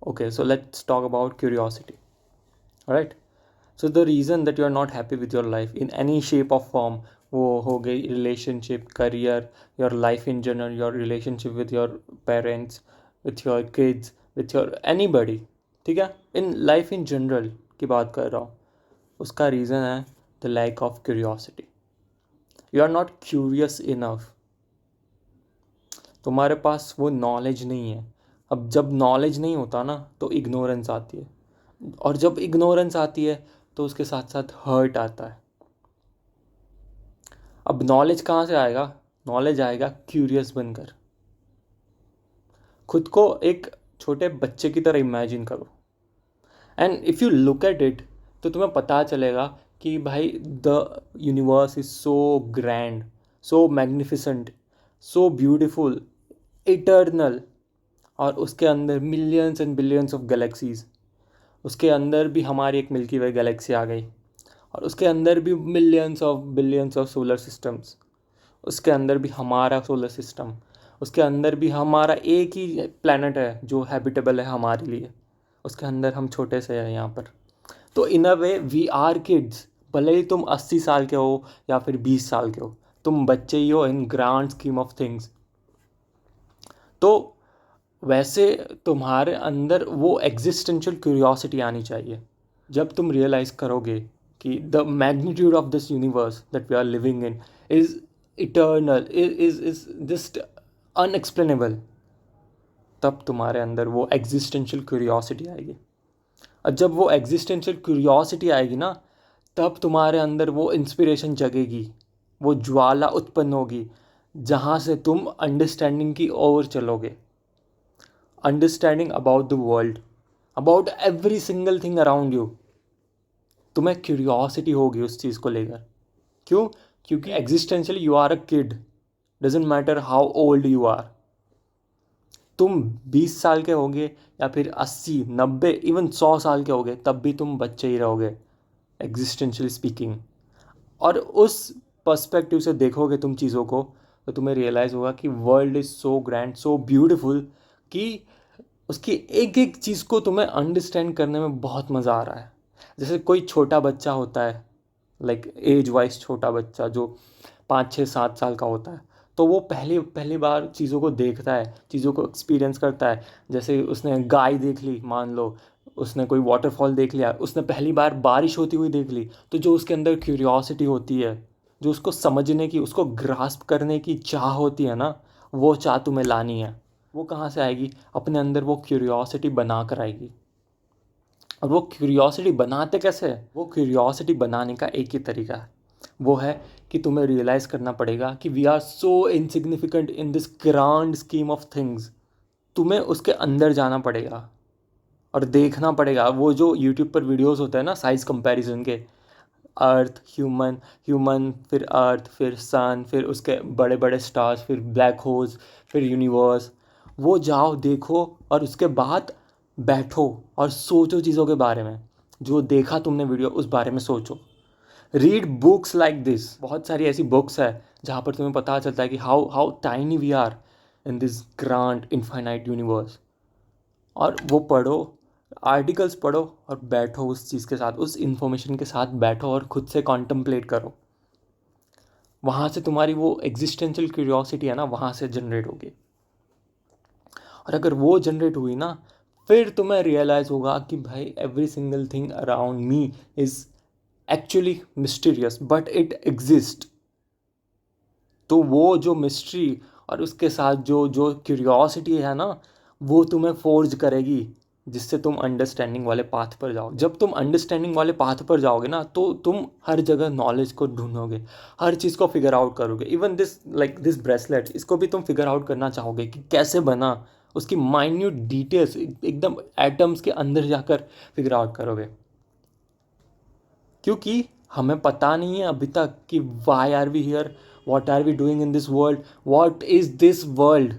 Okay, so let's talk about curiosity. All right. So the reason that you are not happy with your life in any shape or form, वो हो गई relationship, career, your life in general, your relationship with your parents, with your kids, with your anybody, ठीक है, in life in general की बात कर रहा हूँ, उसका रीज़न है the lack of curiosity. You are not curious enough. तुम्हारे पास वो नॉलेज नहीं है. अब जब नॉलेज नहीं होता ना तो इग्नोरेंस आती है, और जब इग्नोरेंस आती है तो उसके साथ साथ हर्ट आता है. अब नॉलेज कहाँ से आएगा? नॉलेज आएगा क्यूरियस बनकर. खुद को एक छोटे बच्चे की तरह इमेजिन करो, and if you look at it तो तुम्हें पता चलेगा कि भाई the universe is so grand, so magnificent, so beautiful, eternal, और उसके अंदर millions and billions of galaxies. उसके अंदर भी हमारी एक मिल्की वे गैलेक्सी आ गई, और उसके अंदर भी millions of billions of solar systems. उसके अंदर भी हमारा सोलर सिस्टम, उसके अंदर भी हमारा एक ही प्लैनेट है जो हैबिटेबल है हमारे लिए. उसके अंदर हम छोटे से हैं यहाँ पर. तो इन अ वे वी आर किड्स. भले ही तुम 80 साल के हो या फिर 20 साल के हो, तुम बच्चे ही हो इन ग्रांड स्कीम ऑफ थिंग्स. तो वैसे तुम्हारे अंदर वो एग्जिस्टेंशियल क्यूरियोसिटी आनी चाहिए. जब तुम रियलाइज़ करोगे कि the magnitude of this universe that we are living in is eternal, is just unexplainable, तब तुम्हारे अंदर वो एग्जिस्टेंशियल क्यूरियोसिटी आएगी. और जब वो एग्जिस्टेंशियल क्यूरियोसिटी आएगी ना, तब तुम्हारे अंदर वो इंस्पिरेशन जगेगी, वो ज्वाला उत्पन्न होगी, जहाँ से तुम अंडरस्टैंडिंग की ओर चलोगे. Understanding about the world, about every single thing around you. तुम्हें क्यूरियोसिटी होगी उस चीज़ को लेकर. क्यों? क्योंकि existentially you are a kid. Doesn't matter how old you are. तुम 20 साल के होगे या फिर 80, 90, इवन 100 साल के होगे, तब भी तुम बच्चे ही रहोगे एग्जिस्टेंशियली स्पीकिंग. और उस पर्सपेक्टिव से देखोगे तुम चीज़ों को, तो तुम्हें रियलाइज़ होगा कि world is so grand, so beautiful, कि उसकी एक एक चीज़ को तुम्हें अंडरस्टैंड करने में बहुत मज़ा आ रहा है. जैसे कोई छोटा बच्चा होता है, लाइक एज वाइज छोटा बच्चा जो 5, 6, 7 साल का होता है, तो वो पहली पहली बार चीज़ों को देखता है, चीज़ों को एक्सपीरियंस करता है. जैसे उसने गाय देख ली, मान लो उसने कोई वाटरफॉल देख लिया, उसने पहली बार बारिश होती हुई देख ली, तो जो उसके अंदर क्यूरियोसिटी होती है, जो उसको समझने की, उसको ग्रास्प करने की चाह होती है ना, वो चाह तुम्हें लानी है. वो कहाँ से आएगी? अपने अंदर वो क्यूरियोसिटी बना कर आएगी. और वो क्यूरियोसिटी बनाते कैसे है? वो क्यूरियोसिटी बनाने का एक ही तरीका है, वो है कि तुम्हें रियलाइज़ करना पड़ेगा कि we are so insignificant in this grand scheme of things. तुम्हें उसके अंदर जाना पड़ेगा और देखना पड़ेगा. वो जो यूट्यूब पर वीडियोस होते हैं ना साइज़ कंपैरिजन के, अर्थ, ह्यूमन, ह्यूमन, फिर अर्थ, फिर सन, फिर उसके बड़े बड़े स्टार्स, फिर ब्लैक होल्स, फिर यूनिवर्स, वो जाओ देखो और उसके बाद बैठो और सोचो चीज़ों के बारे में. जो देखा तुमने वीडियो उस बारे में सोचो. Read books like this. बहुत सारी ऐसी बुक्स है जहाँ पर तुम्हें पता चलता है कि how how tiny we are in this grand infinite universe. और वो पढ़ो, आर्टिकल्स पढ़ो और बैठो उस चीज़ के साथ, उस इन्फॉर्मेशन के साथ बैठो और खुद से कॉन्टम्पलेट करो. वहाँ से तुम्हारी वो एग्जिस्टेंशियल क्यूरियोसिटी है ना, वहाँ से जनरेट होगी. और अगर वो जनरेट हुई ना, फिर तुम्हें रियलाइज़ होगा कि भाई every single thing around me is actually mysterious but it exist. तो वो जो मिस्ट्री और उसके साथ जो जो क्यूरियोसिटी है ना, वो तुम्हें फोर्ज करेगी, जिससे तुम अंडरस्टैंडिंग वाले पाथ पर जाओ. जब तुम अंडरस्टैंडिंग वाले पाथ पर जाओगे ना, तो तुम हर जगह नॉलेज को ढूंढोगे, हर चीज़ को फिगर आउट करोगे. Even this like this bracelet, इसको भी तुम फिगर आउट करना चाहोगे कि कैसे बना, उसकी माइन्यूट डिटेल्स एकदम एटम्स के अंदर जाकर फिगर आउट करोगे. क्योंकि हमें पता नहीं है अभी तक कि why are we here, what are we doing in this world, what is this world,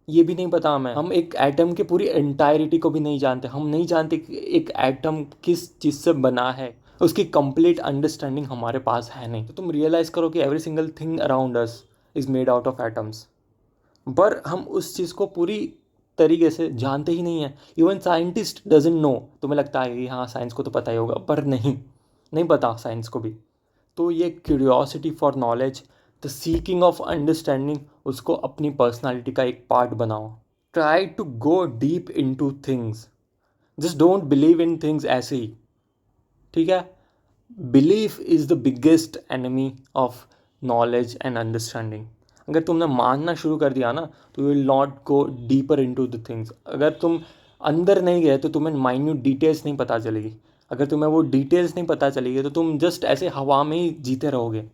ये भी नहीं पता हमें. हम एक एटम की पूरी एंटायरिटी को भी नहीं जानते. हम नहीं जानते कि एक एटम किस चीज़ से बना है. उसकी कंप्लीट अंडरस्टैंडिंग हमारे पास है नहीं. तो तुम रियलाइज़ करो कि every single thing around us is made out of atoms. पर हम उस चीज़ को पूरी तरीके से जानते ही नहीं है। Even scientist doesn't know. तुम्हें लगता है कि हाँ साइंस को तो पता ही होगा, पर नहीं, नहीं पता साइंस को भी। तो ये curiosity for knowledge, the seeking of understanding, उसको अपनी पर्सनालिटी का एक पार्ट बनाओ। Try to go deep into things, just don't believe in things ऐसे ही, ठीक है। Belief is the biggest enemy of knowledge and understanding. अगर तुमने मानना शुरू कर दिया ना, तो you will not go deeper into the things. अगर तुम अंदर नहीं गए तो तुम्हें माइन्यूट डिटेल्स नहीं पता चलेगी। अगर तुम्हें वो डिटेल्स नहीं पता चलेगी तो तुम जस्ट ऐसे हवा में ही जीते रहोगे।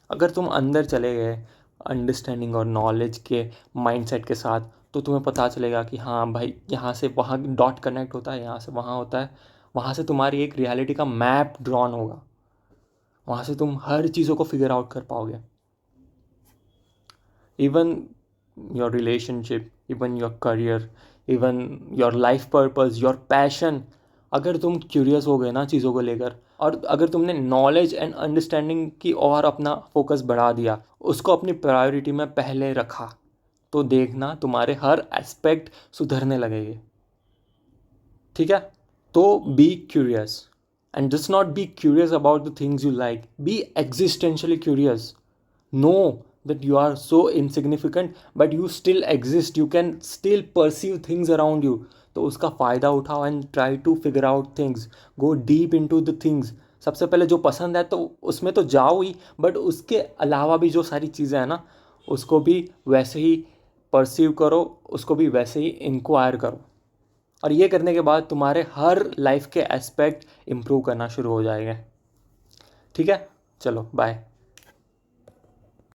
अगर तुम अंदर चले गए अंडरस्टैंडिंग और नॉलेज के माइंडसेट के साथ, तो तुम्हें पता चलेगा कि हाँ भाई, यहाँ से वहाँ डॉट कनेक्ट होता है, यहाँ से वहाँ होता है, वहाँ से तुम्हारी एक रियलिटी का मैप ड्रॉन होगा, वहाँ से तुम हर चीज़ों को फिगर आउट कर पाओगे। Even your relationship, even your career, even your life purpose, your passion. अगर तुम क्यूरियस हो गए ना चीज़ों को लेकर, और अगर तुमने नॉलेज एंड अंडरस्टैंडिंग की ओर अपना फोकस बढ़ा दिया, उसको अपनी प्रायोरिटी में पहले रखा, तो देखना तुम्हारे हर एस्पेक्ट सुधरने लगेंगे, ठीक है। तो be curious, and just not be curious about the things you like, be existentially curious. No that you are so insignificant but you still exist, you can still perceive things around you। तो उसका फ़ायदा उठाओ and try to figure out things, go deep into the things. सबसे पहले जो पसंद है तो उसमें तो जाओ ही, बट उसके अलावा भी जो सारी चीज़ें हैं ना, उसको भी वैसे ही परसीव करो, उसको भी वैसे ही इंक्वायर करो। और ये करने के बाद तुम्हारे हर लाइफ के एस्पेक्ट इम्प्रूव करना शुरू हो जाएंगे, ठीक है। चलो बाय।